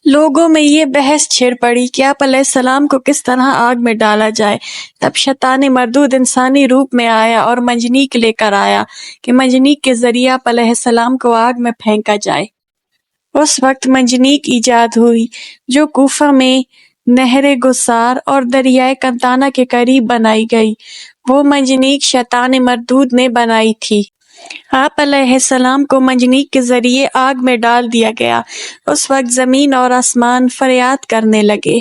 لوگوں میں یہ بحث چھڑ پڑی کہ آپ علیہ السلام کو کس طرح آگ میں ڈالا جائے۔ تب شیطان مردود انسانی روپ میں آیا اور منجنیق لے کر آیا کہ منجنیق کے ذریعے آپ علیہ السلام کو آگ میں پھینکا جائے۔ اس وقت منجنیق ایجاد ہوئی جو کوفہ میں نہر گسار اور دریائے کنتانا کے قریب بنائی گئی۔ وہ منجنیق شیطان مردود نے بنائی تھی۔ آپ علیہ السلام کو منجنیق کے ذریعے آگ میں ڈال دیا گیا۔ اس وقت زمین اور آسمان فریاد کرنے لگے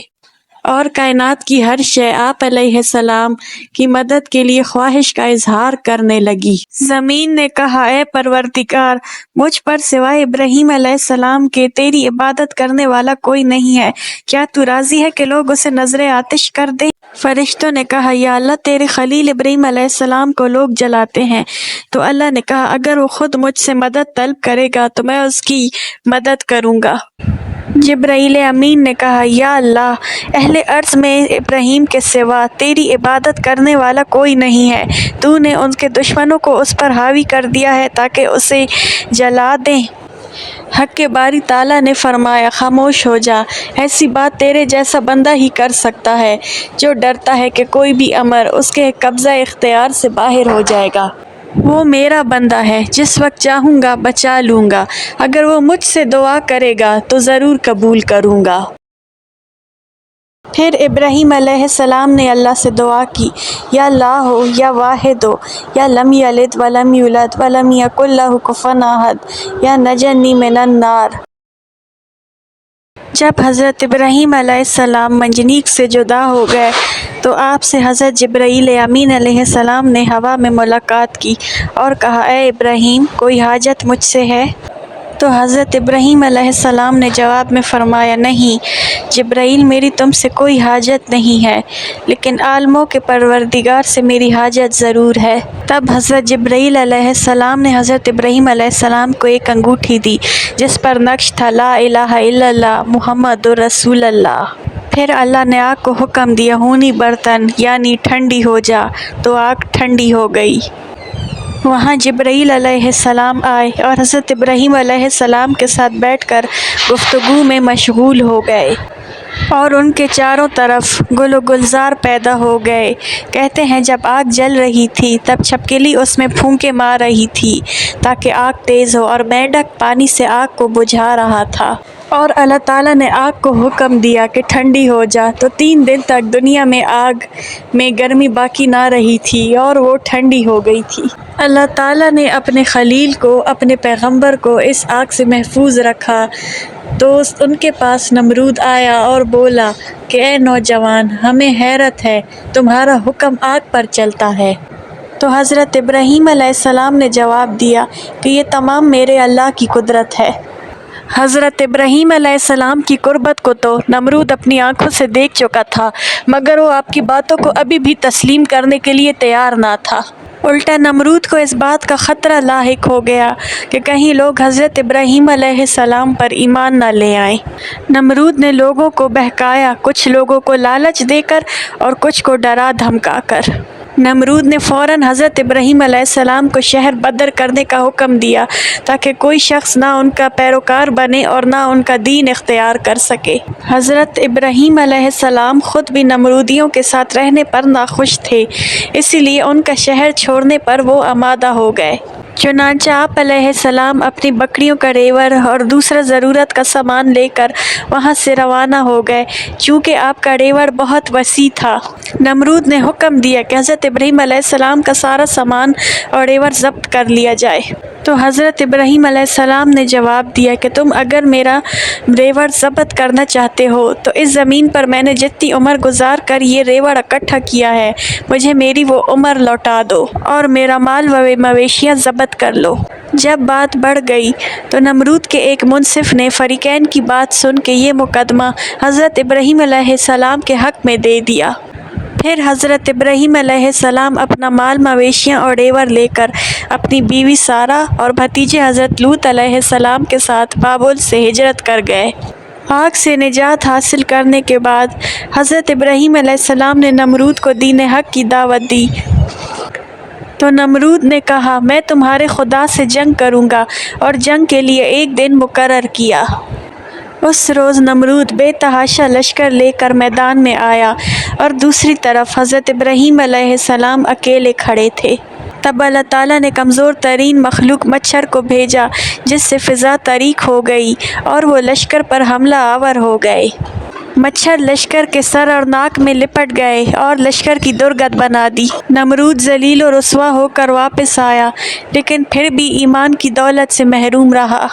اور کائنات کی ہر شے آپ علیہ السلام کی مدد کے لیے خواہش کا اظہار کرنے لگی۔ زمین نے کہا، اے پروردگار، مجھ پر سوائے ابراہیم علیہ السلام کے تیری عبادت کرنے والا کوئی نہیں ہے، کیا تو راضی ہے کہ لوگ اسے نذر آتش کر دیں؟ فرشتوں نے کہا، یا اللہ، تیرے خلیل ابراہیم علیہ السلام کو لوگ جلاتے ہیں۔ تو اللہ نے کہا، اگر وہ خود مجھ سے مدد طلب کرے گا تو میں اس کی مدد کروں گا۔ جبرائیل امین نے کہا، یا اللہ، اہل ارض میں ابراہیم کے سوا تیری عبادت کرنے والا کوئی نہیں ہے۔ تو نے ان کے دشمنوں کو اس پر حاوی کر دیا ہے تاکہ اسے جلا دیں۔ حق کے باری تعالیٰ نے فرمایا، خاموش ہو جا، ایسی بات تیرے جیسا بندہ ہی کر سکتا ہے جو ڈرتا ہے کہ کوئی بھی امر اس کے قبضہ اختیار سے باہر ہو جائے گا۔ وہ میرا بندہ ہے، جس وقت چاہوں گا بچا لوں گا، اگر وہ مجھ سے دعا کرے گا تو ضرور قبول کروں گا۔ پھر ابراہیم علیہ السلام نے اللہ سے دعا کی، یا اللہ، یا واحد، یا لم یلد ولم یولد ولم یکن لہ کفوا احد، یا نجنی من النار۔ جب حضرت ابراہیم علیہ السلام منجنیق سے جدا ہو گئے تو آپ سے حضرت جبرائیل امین علیہ السلام نے ہوا میں ملاقات کی اور کہا، اے ابراہیم، کوئی حاجت مجھ سے ہے؟ تو حضرت ابراہیم علیہ السلام نے جواب میں فرمایا، نہیں جبرائیل، میری تم سے کوئی حاجت نہیں ہے، لیکن عالموں کے پروردگار سے میری حاجت ضرور ہے۔ تب حضرت جبرائیل علیہ السلام نے حضرت ابراہیم علیہ السلام کو ایک انگوٹھی دی جس پر نقش تھا، لا الہ الا اللہ محمد رسول اللہ۔ پھر اللہ نے آگ کو حکم دیا، ہونی برتن یعنی ٹھنڈی ہو جا، تو آگ ٹھنڈی ہو گئی۔ وہاں جبرائیل علیہ السلام آئے اور حضرت ابراہیم علیہ السلام کے ساتھ بیٹھ کر گفتگو میں مشغول ہو گئے اور ان کے چاروں طرف گل و گلزار پیدا ہو گئے۔ کہتے ہیں جب آگ جل رہی تھی تب چھپکلی اس میں پھونکے مار رہی تھی تاکہ آگ تیز ہو، اور مینڈک پانی سے آگ کو بجھا رہا تھا، اور اللہ تعالیٰ نے آگ کو حکم دیا کہ ٹھنڈی ہو جا، تو 3 دن تک دنیا میں آگ میں گرمی باقی نہ رہی تھی اور وہ ٹھنڈی ہو گئی تھی۔ اللہ تعالیٰ نے اپنے خلیل کو، اپنے پیغمبر کو اس آگ سے محفوظ رکھا تو ان کے پاس نمرود آیا اور بولا کہ اے نوجوان، ہمیں حیرت ہے، تمہارا حکم آگ پر چلتا ہے۔ تو حضرت ابراہیم علیہ السلام نے جواب دیا کہ یہ تمام میرے اللہ کی قدرت ہے۔ حضرت ابراہیم علیہ السلام کی قربت کو تو نمرود اپنی آنکھوں سے دیکھ چکا تھا، مگر وہ آپ کی باتوں کو ابھی بھی تسلیم کرنے کے لیے تیار نہ تھا۔ الٹا نمرود کو اس بات کا خطرہ لاحق ہو گیا کہ کہیں لوگ حضرت ابراہیم علیہ السلام پر ایمان نہ لے آئیں۔ نمرود نے لوگوں کو بہکایا، کچھ لوگوں کو لالچ دے کر اور کچھ کو ڈرا دھمکا کر۔ نمرود نے فوراً حضرت ابراہیم علیہ السلام کو شہر بدر کرنے کا حکم دیا تاکہ کوئی شخص نہ ان کا پیروکار بنے اور نہ ان کا دین اختیار کر سکے۔ حضرت ابراہیم علیہ السلام خود بھی نمرودیوں کے ساتھ رہنے پر ناخوش تھے، اسی لیے ان کا شہر چھوڑنے پر وہ آمادہ ہو گئے۔ چنانچہ آپ علیہ السلام اپنی بکریوں کا ریوڑ اور دوسرا ضرورت کا سامان لے کر وہاں سے روانہ ہو گئے۔ چونکہ آپ کا ریوڑ بہت وسیع تھا، نمرود نے حکم دیا کہ حضرت ابراہیم علیہ السلام کا سارا سامان اور ریوڑ ضبط کر لیا جائے۔ تو حضرت ابراہیم علیہ السلام نے جواب دیا کہ تم اگر میرا ریوڑ ضبط کرنا چاہتے ہو تو اس زمین پر میں نے جتنی عمر گزار کر یہ ریوڑ اکٹھا کیا ہے، مجھے میری وہ عمر لوٹا دو اور میرا مال و مویشیاں ضبط کر لو۔ جب بات بڑھ گئی تو نمرود کے ایک منصف نے فریقین کی بات سن کے یہ مقدمہ حضرت ابراہیم علیہ السلام کے حق میں دے دیا۔ پھر حضرت ابراہیم علیہ السلام اپنا مال مویشیاں اور ریوڑ لے کر اپنی بیوی سارہ اور بھتیجے حضرت لوط علیہ السلام کے ساتھ بابل سے ہجرت کر گئے۔ آگ سے نجات حاصل کرنے کے بعد حضرت ابراہیم علیہ السلام نے نمرود کو دین حق کی دعوت دی تو نمرود نے کہا، میں تمہارے خدا سے جنگ کروں گا، اور جنگ کے لیے ایک دن مقرر کیا۔ اس روز نمرود بے تحاشا لشکر لے کر میدان میں آیا اور دوسری طرف حضرت ابراہیم علیہ السلام اکیلے کھڑے تھے۔ تب اللہ تعالیٰ نے کمزور ترین مخلوق مچھر کو بھیجا جس سے فضا تاریک ہو گئی اور وہ لشکر پر حملہ آور ہو گئے۔ مچھر لشکر کے سر اور ناک میں لپٹ گئے اور لشکر کی درگت بنا دی۔ نمرود ذلیل و رسوا ہو کر واپس آیا لیکن پھر بھی ایمان کی دولت سے محروم رہا۔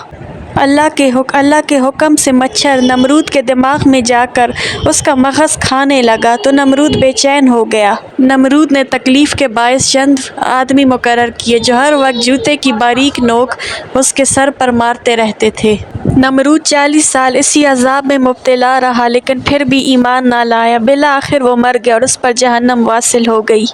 اللہ کے حکم سے مچھر نمرود کے دماغ میں جا کر اس کا مغز کھانے لگا تو نمرود بے چین ہو گیا۔ نمرود نے تکلیف کے باعث چند آدمی مقرر کیے جو ہر وقت جوتے کی باریک نوک اس کے سر پر مارتے رہتے تھے۔ نمرود 40 سال اسی عذاب میں مبتلا رہا لیکن پھر بھی ایمان نہ لایا۔ بالآخر وہ مر گیا اور اس پر جہنم واصل ہو گئی۔